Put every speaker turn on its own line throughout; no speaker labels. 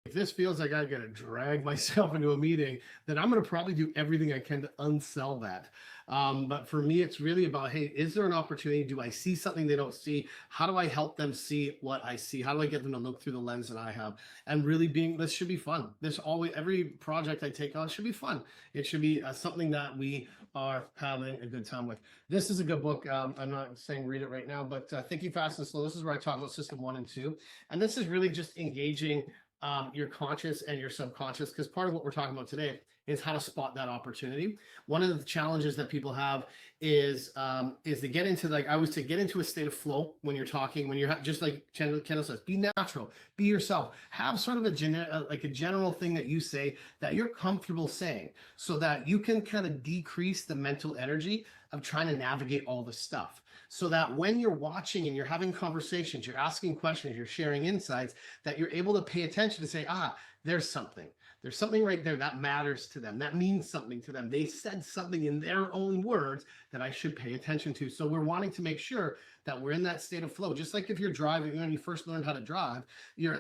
if this feels like I gotta drag myself into a meeting, then I'm gonna probably do everything I can to unsell that. But for me, it's really about, hey, is there an opportunity? Do I see something they don't see? How do I help them see what I see? How do I get them to look through the lens that I have? And really being, this should be fun. This always, every project I take on should be fun. It should be something that we are having a good time with. This is a good book. I'm not saying read it right now, but Thinking Fast and Slow. This is where I talk about system 1 and 2. And this is really just engaging your conscious and your subconscious, because part of what we're talking about today is how to spot that opportunity. One of the challenges that people have is to get into, like I would say, get into a state of flow when you're talking, when you're just like Kendall says, be natural, be yourself, have sort of a general thing that you say that you're comfortable saying, so that you can kind of decrease the mental energy of trying to navigate all this stuff. So that when you're watching and you're having conversations, you're asking questions, you're sharing insights, that you're able to pay attention to say, there's something. There's something right there that matters to them. That means something to them. They said something in their own words that I should pay attention to. So we're wanting to make sure that we're in that state of flow. Just like if you're driving, when you first learn how to drive,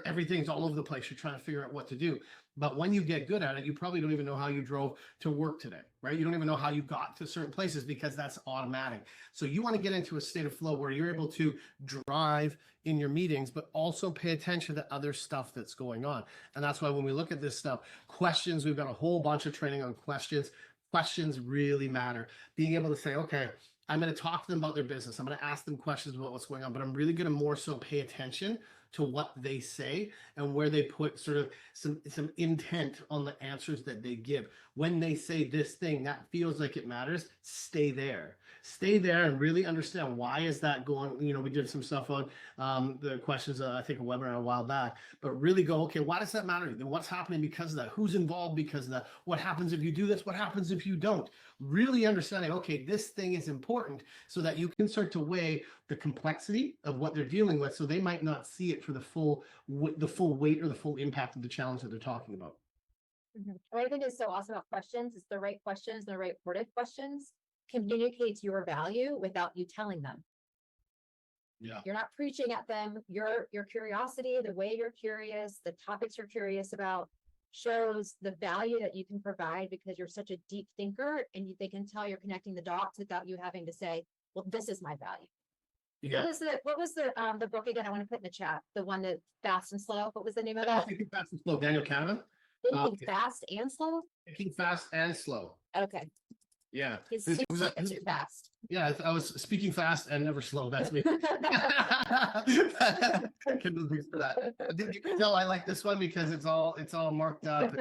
everything's all over the place. You're trying to figure out what to do. But when you get good at it, you probably don't even know how you drove to work today, right? You don't even know how you got to certain places because that's automatic. So you want to get into a state of flow where you're able to drive in your meetings, but also pay attention to other stuff that's going on. And that's why when we look at this stuff, questions, we've got a whole bunch of training on questions. Questions really matter. Being able to say, okay, I'm going to talk to them about their business. I'm going to ask them questions about what's going on, but I'm really going to more so pay attention to what they say and where they put sort of some intent on the answers that they give. When they say this thing that feels like it matters, stay there. Stay there and really understand, why is that going. We did some stuff on the questions, I think a webinar a while back, but really go, okay, why does that matter? Then what's happening because of that? Who's involved because of that? What happens if you do this? What happens if you don't? Really understanding, okay, this thing is important, so that you can start to weigh the complexity of what they're dealing with, so they might not see it for the full weight or the full impact of the challenge that they're talking about.
What I think is so awesome about questions is the right questions, the right worded questions communicates your value without you telling them.
Yeah.
You're not preaching at them. Your curiosity, the way you're curious, the topics you're curious about, shows the value that you can provide, because you're such a deep thinker, and they can tell you're connecting the dots without you having to say, well, this is my value.
Yeah.
What was the book again? I want to put in the chat. The one that Fast and Slow. What was the name of that?
Thinking Fast and Slow, Daniel Kahneman.
Thinking Fast and Slow?
Thinking Fast and Slow.
Okay.
Yeah.
He's too fast.
Yeah, I was speaking fast and never slow. That's me. Kendall thinks for that. You can tell I like this one because it's all marked up.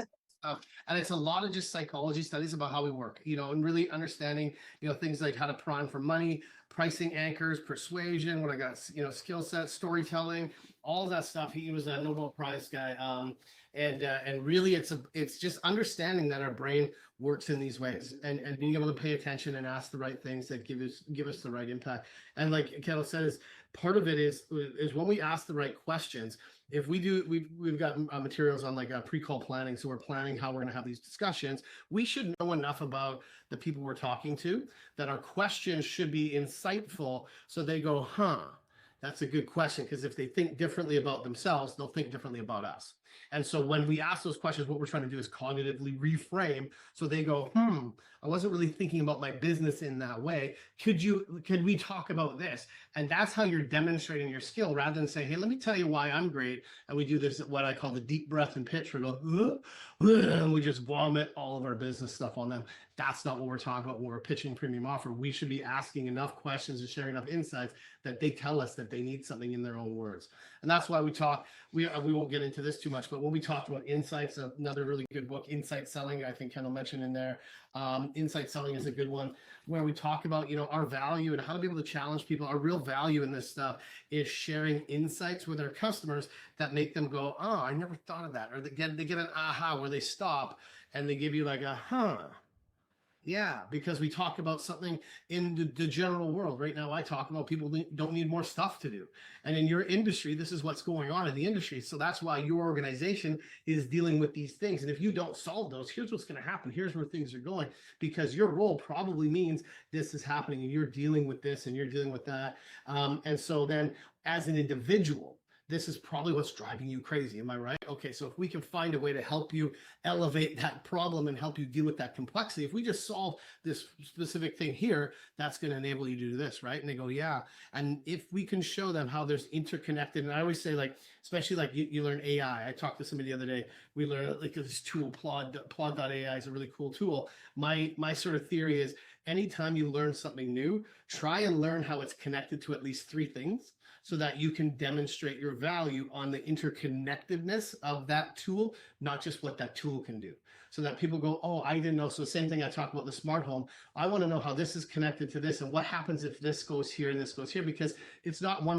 And it's a lot of just psychology studies about how we work, and really understanding, things like how to prime for money, pricing anchors, persuasion, what I got, skill sets, storytelling, all that stuff. He was a Nobel Prize guy. And really it's just understanding that our brain works in these ways, and being able to pay attention and ask the right things that give us the right impact. And like Kendall said, is part of it is when we ask the right questions. If we've got materials on like pre-call planning, so we're planning how we're going to have these discussions. We should know enough about the people we're talking to that our questions should be insightful, so they go, that's a good question, because if they think differently about themselves, they'll think differently about us. And so when we ask those questions, what we're trying to do is cognitively reframe, so they go, I wasn't really thinking about my business in that way. Could we talk about this? And that's how you're demonstrating your skill, rather than saying, hey, let me tell you why I'm great. And we do this, what I call the deep breath and pitch. We go, and we just vomit all of our business stuff on them. That's not what we're talking about when we're pitching premium offer. We should be asking enough questions and sharing enough insights that they tell us that they need something in their own words. And that's why we talk, we won't get into this too much, but when we talked about insights, another really good book, Insight Selling, I think Kendall mentioned in there. Insight Selling is a good one, where we talk about, our value and how to be able to challenge people. Our real value in this stuff is sharing insights with our customers that make them go, oh, I never thought of that. Or they get an aha, where they stop and they give you like a, yeah, because we talk about something in the general world. Right now, I talk about people don't need more stuff to do. And in your industry, this is what's going on in the industry. So that's why your organization is dealing with these things. And if you don't solve those, here's what's going to happen. Here's where things are going, because your role probably means this is happening and you're dealing with this and you're dealing with that. And so then as an individual, this is probably what's driving you crazy. Am I right? Okay, so if we can find a way to help you elevate that problem and help you deal with that complexity, if we just solve this specific thing here, that's going to enable you to do this, right? And they go, yeah. And if we can show them how there's interconnected, and I always say, like, especially like you learn AI. I talked to somebody the other day. We learned like this tool, Plod.ai is a really cool tool. My sort of theory is anytime you learn something new, try and learn how it's connected to at least 3 things, so that you can demonstrate your value on the interconnectedness of that tool, not just what that tool can do. So that people go, oh, I didn't know. So same thing I talked about the smart home. I want to know how this is connected to this and what happens if this goes here and this goes here, because it's not one